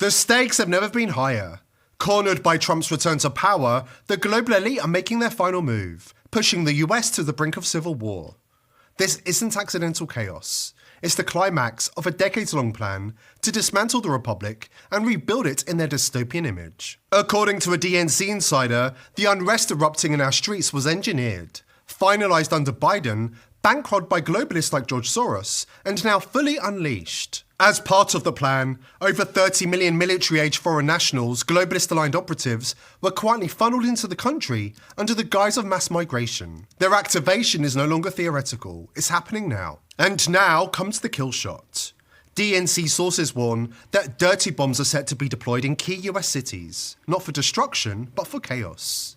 The stakes have never been higher. Cornered by Trump's return to power, the global elite are making their final move, pushing the US to the brink of civil war. This isn't accidental chaos. It's the climax of a decades-long plan to dismantle the Republic and rebuild it in their dystopian image. According to a DNC insider, the unrest erupting in our streets was engineered, finalized under Biden, bankrolled by globalists like George Soros, and now fully unleashed. As part of the plan, over 30 million military-age foreign nationals, globalist-aligned operatives, were quietly funneled into the country under the guise of mass migration. Their activation is no longer theoretical, it's happening now. And now comes the kill shot. DNC sources warn that dirty bombs are set to be deployed in key US cities, not for destruction, but for chaos.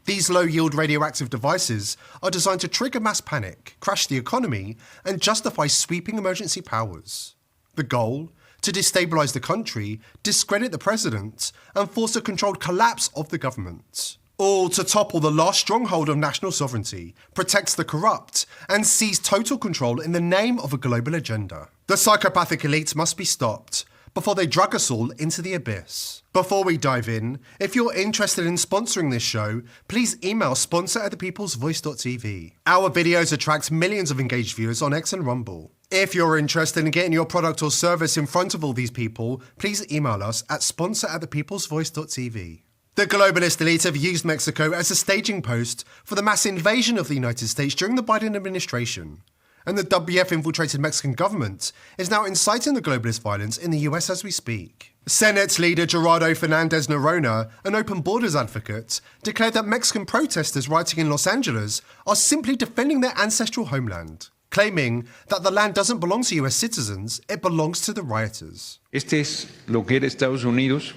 These low-yield radioactive devices are designed to trigger mass panic, crash the economy, and justify sweeping emergency powers. The goal? To destabilize the country, discredit the president, and force a controlled collapse of the government. All to topple the last stronghold of national sovereignty, protect the corrupt, and seize total control in the name of a global agenda. The psychopathic elites must be stopped before they drag us all into the abyss. Before we dive in, if you're interested in sponsoring this show, please email sponsor@thepeoplesvoice.tv. Our videos attract millions of engaged viewers on X and Rumble. If you're interested in getting your product or service in front of all these people, please email us at sponsor@thepeoplesvoice.tv. The globalist elite have used Mexico as a staging post for the mass invasion of the United States during the Biden administration. And the WF-infiltrated Mexican government is now inciting the globalist violence in the US as we speak. Senate leader Gerardo Fernandez Noronha, an open borders advocate, declared that Mexican protesters rioting in Los Angeles are simply defending their ancestral homeland, claiming that the land doesn't belong to US citizens, it belongs to the rioters. Este es lo que era Estados Unidos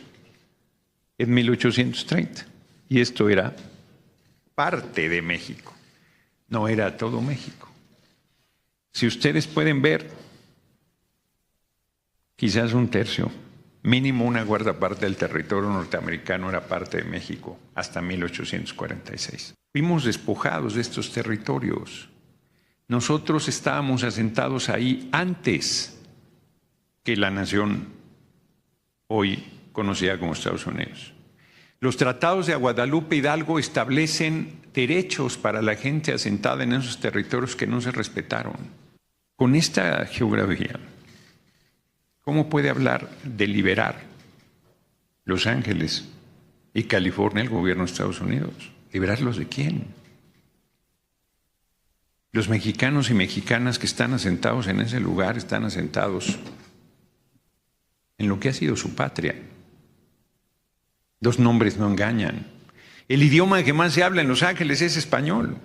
en 1830, y esto era parte de México, no era todo México. Si ustedes pueden ver, quizás un tercio, mínimo una cuarta parte del territorio norteamericano era parte de México hasta 1846. Fuimos despojados de estos territorios. Nosotros estábamos asentados ahí antes que la nación hoy conocida como Estados Unidos. Los tratados de Guadalupe Hidalgo establecen derechos para la gente asentada en esos territorios que no se respetaron. Con esta geografía, ¿cómo puede hablar de liberar Los Ángeles y California el gobierno de Estados Unidos? ¿Liberarlos de quién? Los mexicanos y mexicanas que están asentados en ese lugar están asentados en lo que ha sido su patria. Los nombres no engañan. El idioma que más se habla en Los Ángeles es español.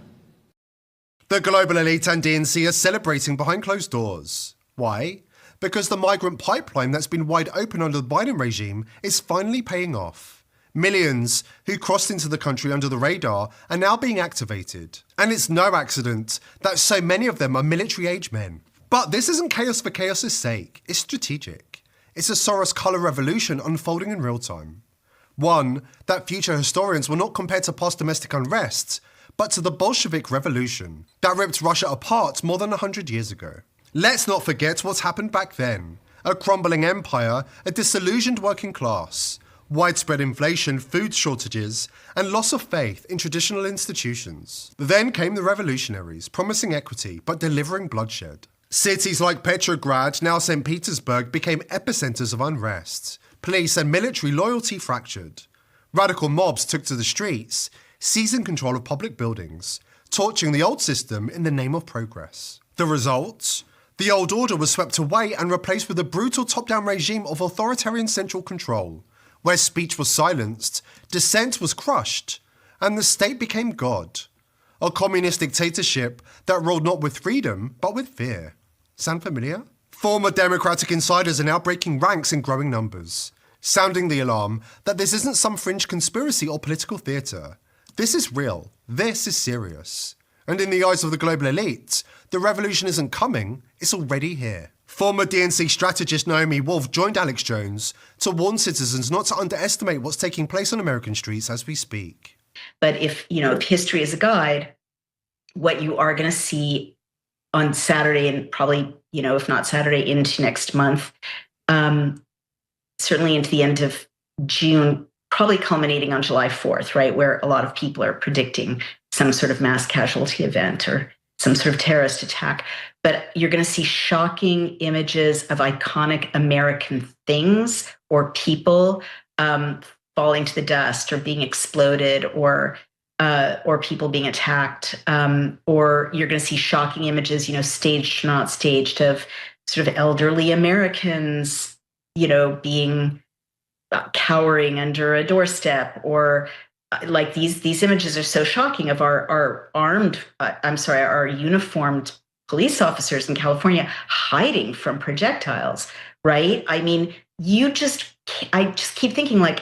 The global elite and DNC are celebrating behind closed doors. Why? Because the migrant pipeline that's been wide open under the Biden regime is finally paying off. Millions who crossed into the country under the radar are now being activated. And it's no accident that so many of them are military-age men. But this isn't chaos for chaos's sake. It's strategic. It's a Soros color revolution unfolding in real time. One that future historians will not compare to past domestic unrests, but to the Bolshevik Revolution that ripped Russia apart more than 100 years ago. Let's not forget what happened back then. A crumbling empire, a disillusioned working class, widespread inflation, food shortages, and loss of faith in traditional institutions. Then came the revolutionaries, promising equity, but delivering bloodshed. Cities like Petrograd, now St. Petersburg, became epicenters of unrest. Police and military loyalty fractured. Radical mobs took to the streets, seizing control of public buildings, torching the old system in the name of progress. The result? The old order was swept away and replaced with a brutal top-down regime of authoritarian central control, where speech was silenced, dissent was crushed, and the state became God. A communist dictatorship that ruled not with freedom, but with fear. Sound familiar? Former Democratic insiders are now breaking ranks in growing numbers, sounding the alarm that this isn't some fringe conspiracy or political theatre. This is real. This is serious. And in the eyes of the global elite, the revolution isn't coming, it's already here. Former DNC strategist Naomi Wolf joined Alex Jones to warn citizens not to underestimate what's taking place on American streets as we speak. But if history is a guide, what you are going to see on Saturday and probably, if not Saturday into next month, certainly into the end of June, probably culminating on July 4th, right, where a lot of people are predicting some sort of mass casualty event or some sort of terrorist attack. But you're going to see shocking images of iconic American things or people falling to the dust or being exploded or people being attacked. Or you're going to see shocking images, staged or not staged, of sort of elderly Americans, being cowering under a doorstep, or like these images are so shocking of our uniformed police officers in California hiding from projectiles, right? I mean, I just keep thinking like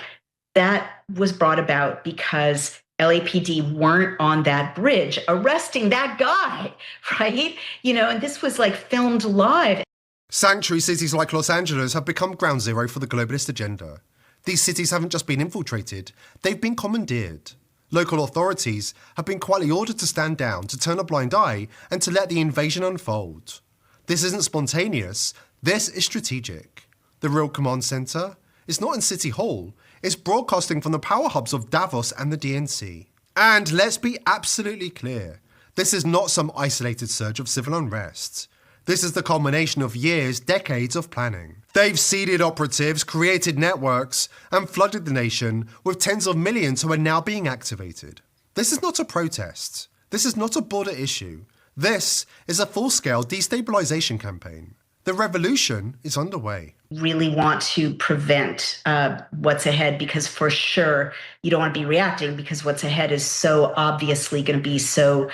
that was brought about because LAPD weren't on that bridge arresting that guy, right? And this was like filmed live. Sanctuary cities like Los Angeles have become ground zero for the globalist agenda. These cities haven't just been infiltrated, they've been commandeered. Local authorities have been quietly ordered to stand down, to turn a blind eye, and to let the invasion unfold. This isn't spontaneous, this is strategic. The real command centre is not in City Hall, it's broadcasting from the power hubs of Davos and the DNC. And let's be absolutely clear, this is not some isolated surge of civil unrest. This is the culmination of years, decades of planning. They've seeded operatives, created networks, and flooded the nation with tens of millions who are now being activated. This is not a protest. This is not a border issue. This is a full-scale destabilization campaign. The revolution is underway. Really want to prevent what's ahead, because for sure you don't want to be reacting, because what's ahead is so obviously going to be so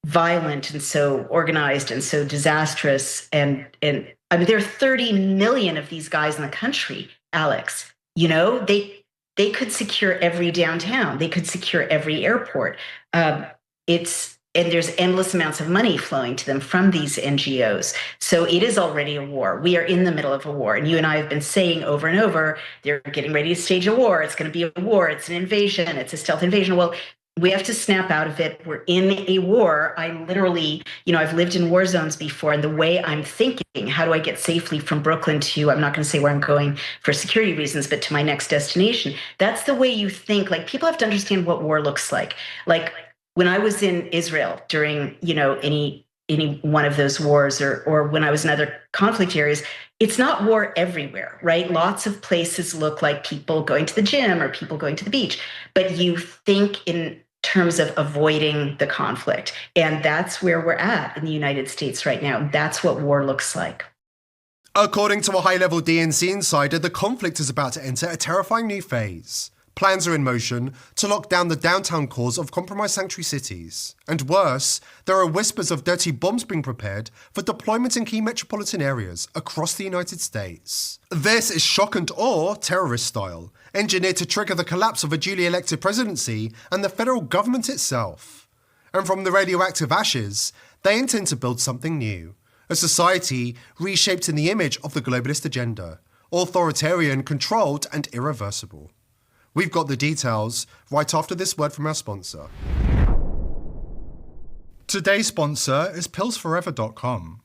violent and so organized and so disastrous. And I mean, there are 30 million of these guys in the country, Alex. They could secure every downtown. They could secure every airport. And there's endless amounts of money flowing to them from these NGOs. So it is already a war. We are in the middle of a war. And you and I have been saying over and over, they're getting ready to stage a war. It's going to be a war. It's an invasion. It's a stealth invasion. Well, we have to snap out of it. We're in a war. I literally, I've lived in war zones before, and the way I'm thinking, how do I get safely from Brooklyn to, I'm not going to say where I'm going for security reasons, but to my next destination. That's the way you think. Like, people have to understand what war looks like. Like when I was in Israel during, any one of those wars, or when I was in other conflict areas, it's not war everywhere, right? Lots of places look like people going to the gym or people going to the beach, but you think in terms of avoiding the conflict. And that's where we're at in the United States right now. That's what war looks like. According to a high-level DNC insider, the conflict is about to enter a terrifying new phase. Plans are in motion to lock down the downtown cores of compromised sanctuary cities. And worse, there are whispers of dirty bombs being prepared for deployment in key metropolitan areas across the United States. This is shock and awe, terrorist style, engineered to trigger the collapse of a duly elected presidency and the federal government itself. And from the radioactive ashes, they intend to build something new. A society reshaped in the image of the globalist agenda, authoritarian, controlled, and irreversible. We've got the details right after this word from our sponsor. Today's sponsor is pillsforever.com.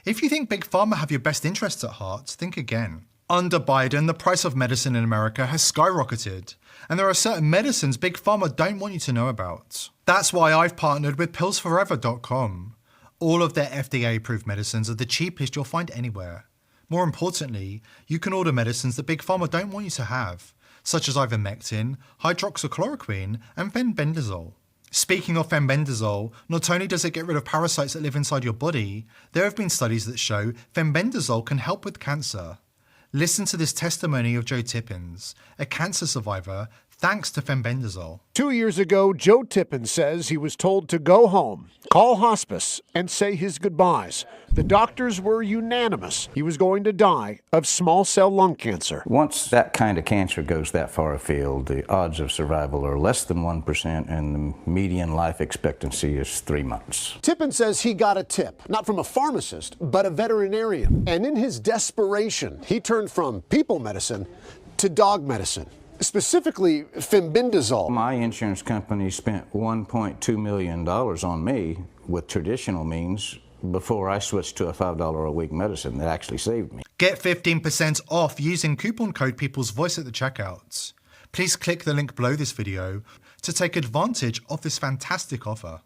If you think Big Pharma have your best interests at heart, think again. Under Biden, the price of medicine in America has skyrocketed, and there are certain medicines Big Pharma don't want you to know about. That's why I've partnered with pillsforever.com. All of their FDA-approved medicines are the cheapest you'll find anywhere. More importantly, you can order medicines that Big Pharma don't want you to have, such as ivermectin, hydroxychloroquine, and fenbendazole. Speaking of fenbendazole, not only does it get rid of parasites that live inside your body, there have been studies that show fenbendazole can help with cancer. Listen to this testimony of Joe Tippins, a cancer survivor, thanks to fenbendazole. 2 years ago, Joe Tippins says he was told to go home, call hospice, and say his goodbyes. The doctors were unanimous. He was going to die of small cell lung cancer. Once that kind of cancer goes that far afield, the odds of survival are less than 1%, and the median life expectancy is 3 months. Tippins says he got a tip, not from a pharmacist, but a veterinarian. And in his desperation, he turned from people medicine to dog medicine. Specifically, fenbendazole. My insurance company spent $1.2 million on me with traditional means before I switched to a $5 a week medicine that actually saved me. Get 15% off using coupon code People's Voice at the checkout. Please click the link below this video to take advantage of this fantastic offer.